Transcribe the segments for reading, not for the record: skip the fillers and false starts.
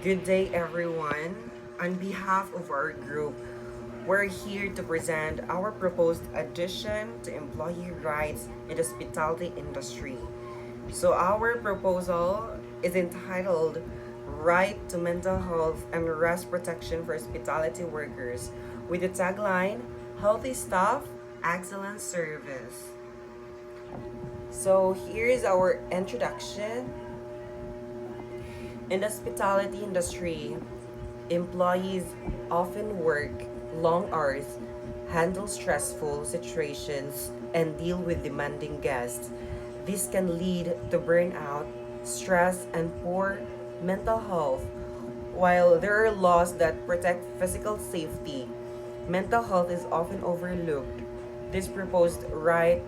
Good day, everyone. On behalf of our group, we're here to present our proposed addition to employee rights in the hospitality industry. So, our proposal is entitled Right to Mental Health and Rest Protection for Hospitality Workers with the tagline Healthy Staff, Excellent Service. So, here's our introduction. In the hospitality industry, employees often work long hours, handle stressful situations, and deal with demanding guests. This can lead to burnout, stress, and poor mental health. While there are laws that protect physical safety, mental health is often overlooked. This proposed right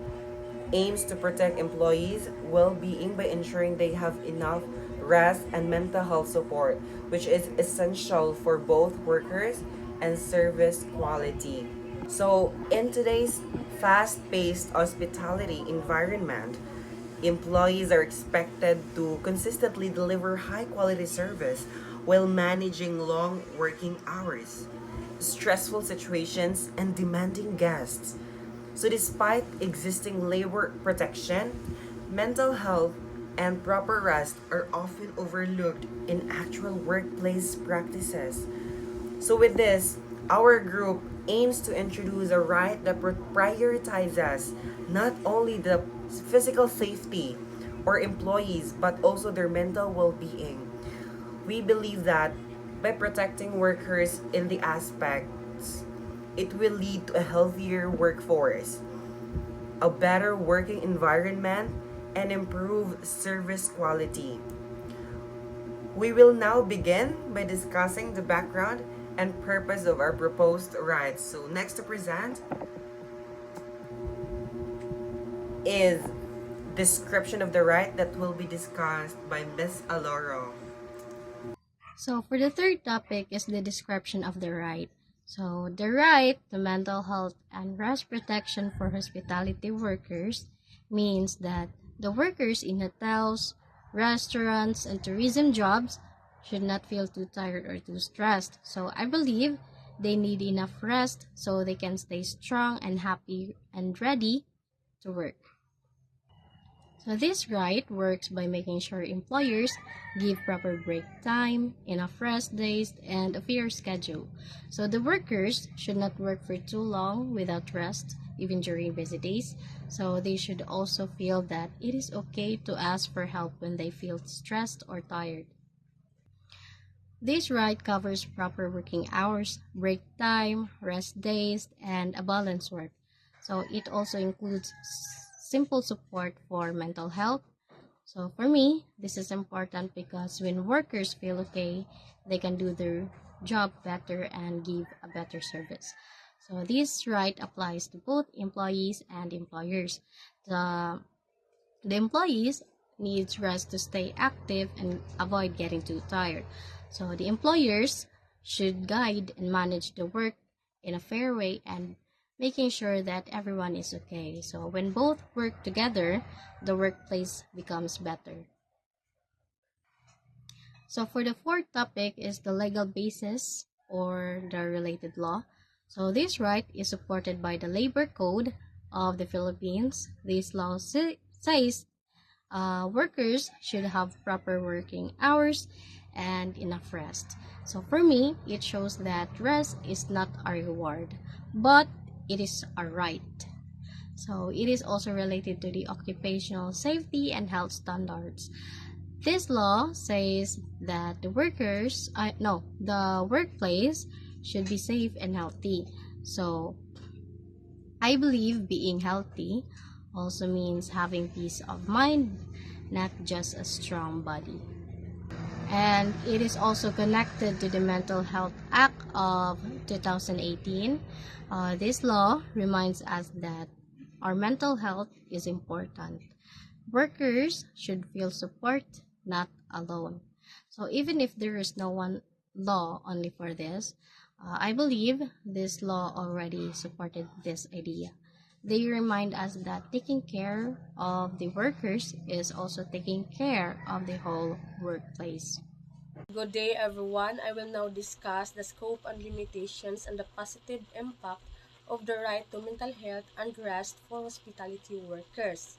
aims to protect employees' well being by ensuring they have enough rest and mental health support, which is essential for both workers and service quality. So, in today's fast paced hospitality environment, employees are expected to consistently deliver high quality service while managing long working hours, stressful situations, and demanding guests. So, despite existing labor protection, mental health and proper rest are often overlooked in actual workplace practices. So, with this, our group aims to introduce a right that prioritizes not only the physical safety or employees but also their mental well being. We believe that by protecting workers in the aspects, it will lead to a healthier workforce, a better working environment, and improved service quality. We will now begin by discussing the background and purpose of our proposed rights. So, next to present is description of the right that will be discussed by Ms. Aloro. So for the third topic is the description of the right. So the right to mental health and rest protection for hospitality workers means that the workers in hotels, restaurants, and tourism jobs should not feel too tired or too stressed. So I believe they need enough rest so they can stay strong and happy and ready to work. So this right works by making sure employers give proper break time, enough rest days, and a fair schedule. So the workers should not work for too long without rest, even during busy days. So they should also feel that it is okay to ask for help when they feel stressed or tired. This right covers proper working hours, break time, rest days, and a balanced work. So it also includes simple support for mental health. So for me, this is important because when workers feel okay, they can do their job better and give a better service. So this right applies to both employees and employers. The, the employees needs rest to stay active and avoid getting too tired. So the employers should guide and manage the work in a fair way and making sure that everyone is okay. So when both work together, the workplace becomes better. So for the fourth topic is the legal basis or the related law. So this right is supported by the Labor Code of the Philippines. This law says workers should have proper working hours and enough rest. So for me, it shows that rest is not a reward, but it is a right. So it is also related to the occupational safety and health standards. This law says that the workplace should be safe and healthy. So I believe being healthy also means having peace of mind, not just a strong body. And it is also connected to the Mental Health Act of 2018. This law reminds us that our mental health is important. Workers should feel support, not alone. So even if there is no one law only for this, I believe this law already supported this idea. They remind us that taking care of the workers is also taking care of the whole workplace. Good day, everyone. I will now discuss the scope and limitations and the positive impact of the right to mental health and rest for hospitality workers.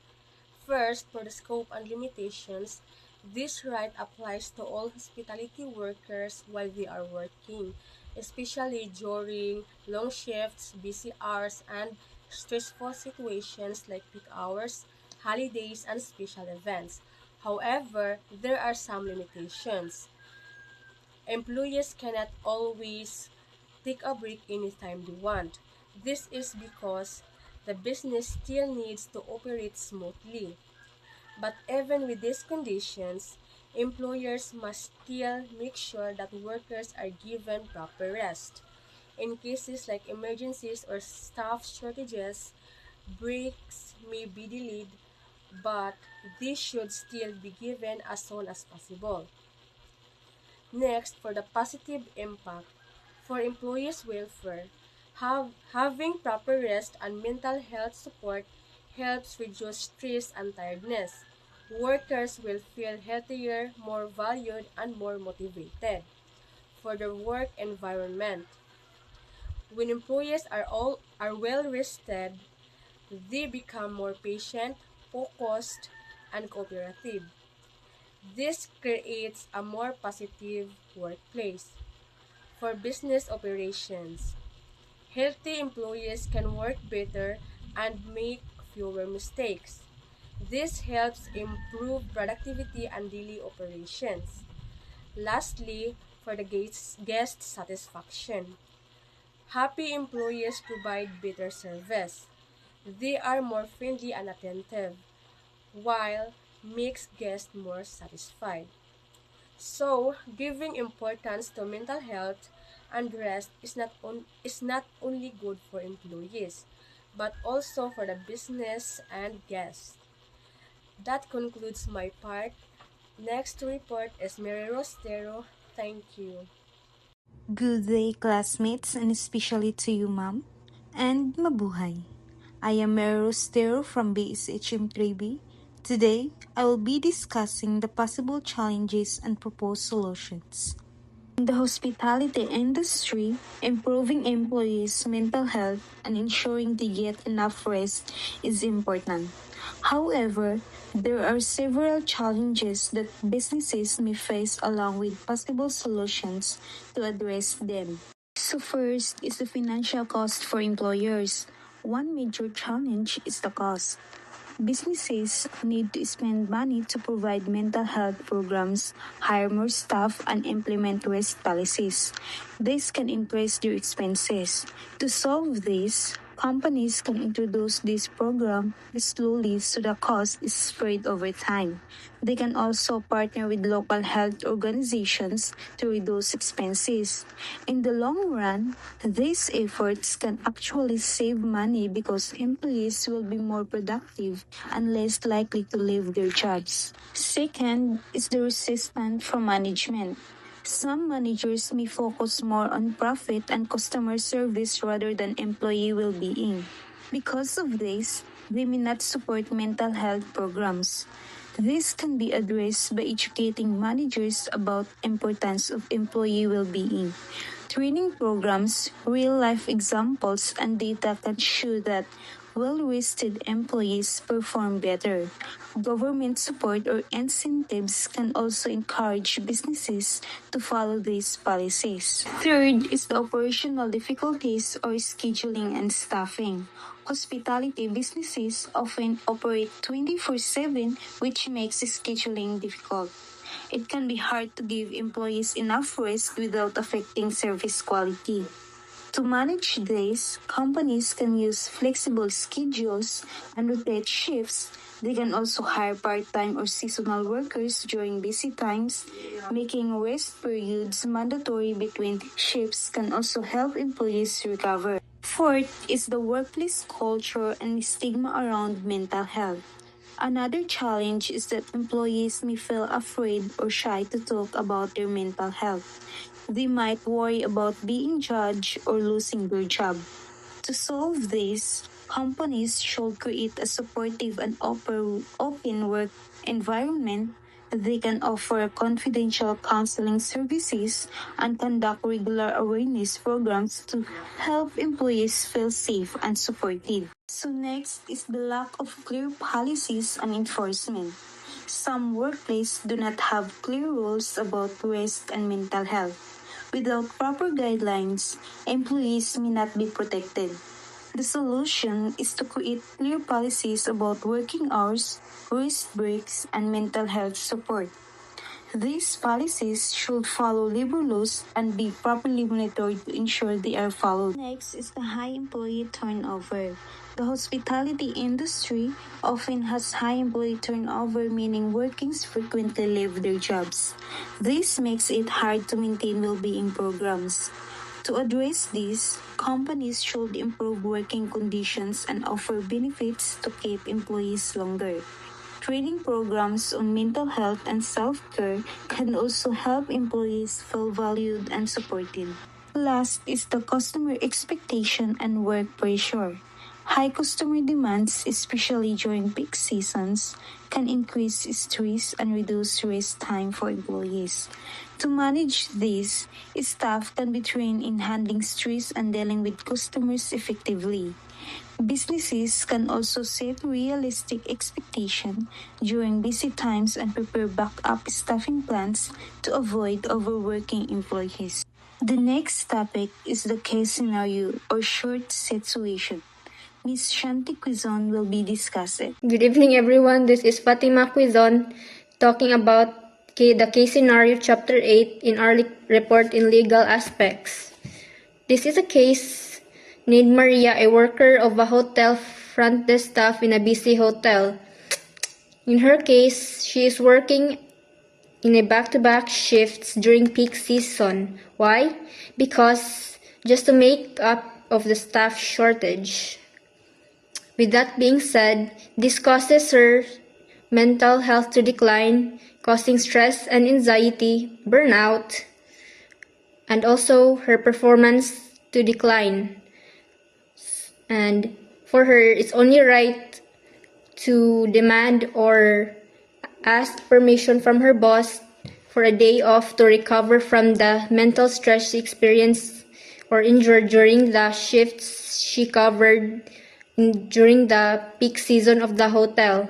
First, for the scope and limitations, this right applies to all hospitality workers while they are working, especially during long shifts, busy hours, and stressful situations like peak hours, holidays, and special events. However, there are some limitations. Employees cannot always take a break anytime they want. This is because the business still needs to operate smoothly. But even with these conditions, employers must still make sure that workers are given proper rest. In cases like emergencies or staff shortages, breaks may be delayed, but these should still be given as soon as possible. Next, for the positive impact for employees' welfare, having proper rest and mental health support helps reduce stress and tiredness. Workers will feel healthier, more valued, and more motivated. For the work environment, when employees are well rested, they become more patient, focused, and cooperative. This creates a more positive workplace. For business operations, healthy employees can work better and make fewer mistakes. This helps improve productivity and daily operations. Lastly, for the guest satisfaction, happy employees provide better service. They are more friendly and attentive, while makes guests more satisfied. So, giving importance to mental health and rest is not only good for employees, but also for the business and guests. That concludes my part. Next to report is Mary Rostero. Thank you. Good day, classmates, and especially to you, ma'am. And mabuhay. I am Mary Rostero from BSHM 3B. Today, I will be discussing the possible challenges and proposed solutions. In the hospitality industry, improving employees' mental health and ensuring they get enough rest is important. However, there are several challenges that businesses may face along with possible solutions to address them. So first is the financial cost for employers. One major challenge is the cost. Businesses need to spend money to provide mental health programs, hire more staff, and implement rest policies. This can increase their expenses. To solve this, companies can introduce this program slowly so the cost is spread over time. They can also partner with local health organizations to reduce expenses. In the long run, these efforts can actually save money because employees will be more productive and less likely to leave their jobs. Second is the resistance from management. Some managers may focus more on profit and customer service rather than employee well-being. Because of this, they may not support mental health programs. This can be addressed by educating managers about importance of employee well-being. Training programs, real-life examples, and data can show that well-rested employees perform better. Government support or incentives can also encourage businesses to follow these policies. Third is the operational difficulties or scheduling and staffing. Hospitality businesses often operate 24/7, which makes scheduling difficult. It can be hard to give employees enough rest without affecting service quality. To manage this, companies can use flexible schedules and rotate shifts. They can also hire part-time or seasonal workers during busy times. Making rest periods mandatory between shifts can also help employees recover. Fourth is the workplace culture and stigma around mental health. Another challenge is that employees may feel afraid or shy to talk about their mental health. They might worry about being judged or losing their job. To solve this, companies should create a supportive and open work environment. They can offer confidential counseling services and conduct regular awareness programs to help employees feel safe and supported. So next is the lack of clear policies and enforcement. Some workplaces do not have clear rules about rest and mental health. Without proper guidelines, employees may not be protected. The solution is to create clear policies about working hours, rest breaks, and mental health support. These policies should follow labor laws and be properly monitored to ensure they are followed. Next is the high employee turnover. The hospitality industry often has high employee turnover, meaning workers frequently leave their jobs. This makes it hard to maintain well-being programs. To address this, companies should improve working conditions and offer benefits to keep employees longer. Training programs on mental health and self-care can also help employees feel valued and supported. Last is the customer expectation and work pressure. High customer demands, especially during peak seasons, can increase stress and reduce rest time for employees. To manage this, staff can be trained in handling stress and dealing with customers effectively. Businesses can also set realistic expectations during busy times and prepare backup staffing plans to avoid overworking employees. The next topic is the case scenario or short situation. Ms. Shanti Quizon will be discussing. Good evening, everyone. This is Fatima Quizon talking about the case scenario chapter 8 in our report in legal aspects. This is a case named Maria, a worker of a hotel front desk staff in a busy hotel. In her case, she is working in a back-to-back shifts during peak season. Why? Because just to make up of the staff shortage. With that being said, this causes her mental health to decline, causing stress and anxiety, burnout, and also her performance to decline. And for her, it's only right to demand or ask permission from her boss for a day off to recover from the mental stress she experienced or injured during the shifts she covered during the peak season of the hotel.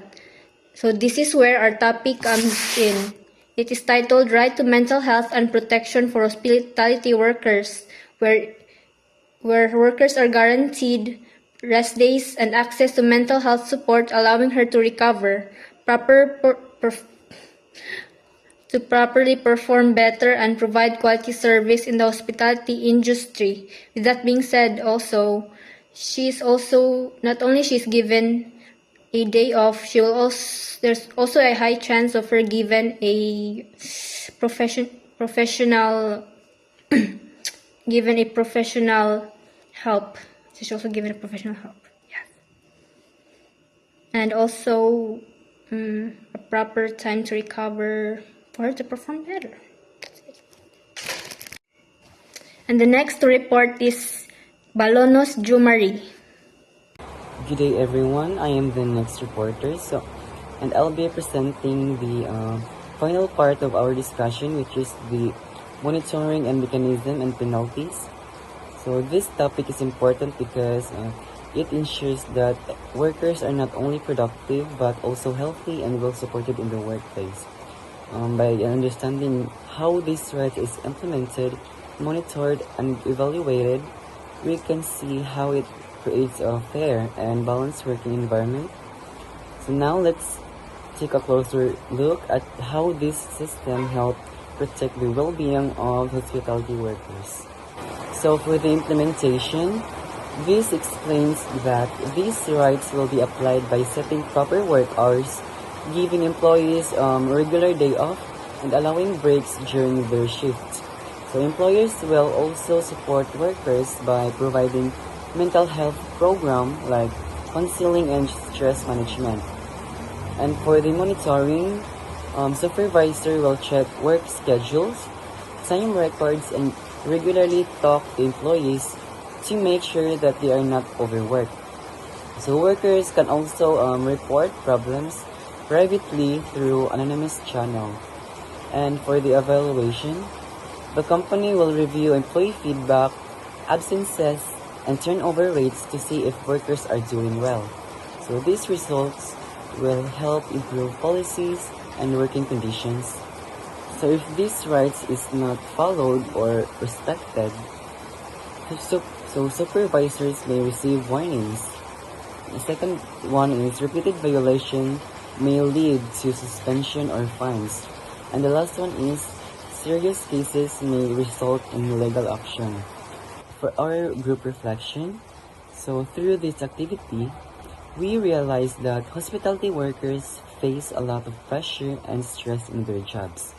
So this is where our topic comes in. It is titled Right to Mental Health and Protection for Hospitality Workers, where workers are guaranteed rest days and access to mental health support, allowing her to recover, to properly perform better and provide quality service in the hospitality industry. With that being said, also, not only she's given a day off, there's also a high chance of her given a professional given a professional help. She's also given a professional help. Yeah. And also a proper time to recover for her to perform better. That's it. And the next to report is Balonos Jumari. Good day, everyone. I am the next reporter. And I'll be presenting the final part of our discussion, which is the monitoring and mechanism and penalties. So this topic is important because it ensures that workers are not only productive but also healthy and well supported in the workplace. By understanding how this right is implemented, monitored, and evaluated, we can see how it creates a fair and balanced working environment. So now let's take a closer look at how this system helps protect the well-being of hospitality workers. So for the implementation, this explains that these rights will be applied by setting proper work hours, giving employees regular day off, and allowing breaks during their shift. So employers will also support workers by providing mental health program like counseling and stress management. And for the monitoring, supervisor will check work schedules, time records, and regularly talk to employees to make sure that they are not overworked. So workers can also report problems privately through anonymous channel. And for the evaluation, the company will review employee feedback, absences, and turnover rates to see if workers are doing well. So these results will help improve policies and working conditions. So if these rights is not followed or respected, supervisors may receive warnings. The second one is repeated violation may lead to suspension or fines. And the last one is serious cases may result in legal action. For our group reflection, so through this activity, we realized that hospitality workers face a lot of pressure and stress in their jobs.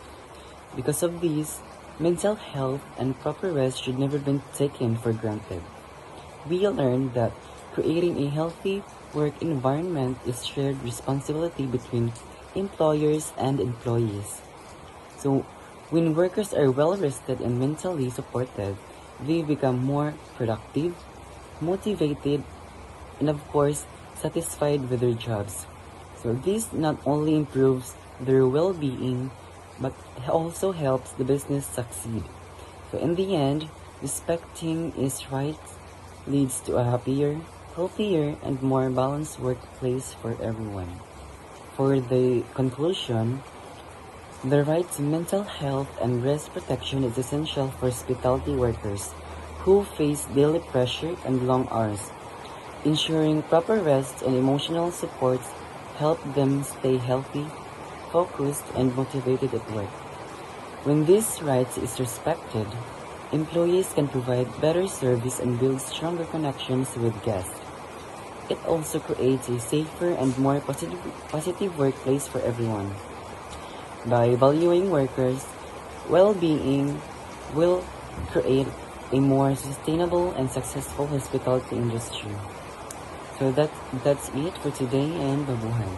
Because of this, mental health and proper rest should never be taken for granted. We learned that creating a healthy work environment is shared responsibility between employers and employees. So, when workers are well rested and mentally supported, they become more productive, motivated, and of course, satisfied with their jobs. So, this not only improves their well being, but also helps the business succeed. So, in the end, respecting is right leads to a happier, healthier, and more balanced workplace for everyone. For the conclusion, the right to mental health and rest protection is essential for hospitality workers who face daily pressure and long hours. Ensuring proper rest and emotional support help them stay healthy, focused, and motivated at work. When these rights is respected, employees can provide better service and build stronger connections with guests. It also creates a safer and more positive workplace for everyone. By valuing workers' well-being will create a more sustainable and successful hospitality industry. So that's it for today, and mabuhay.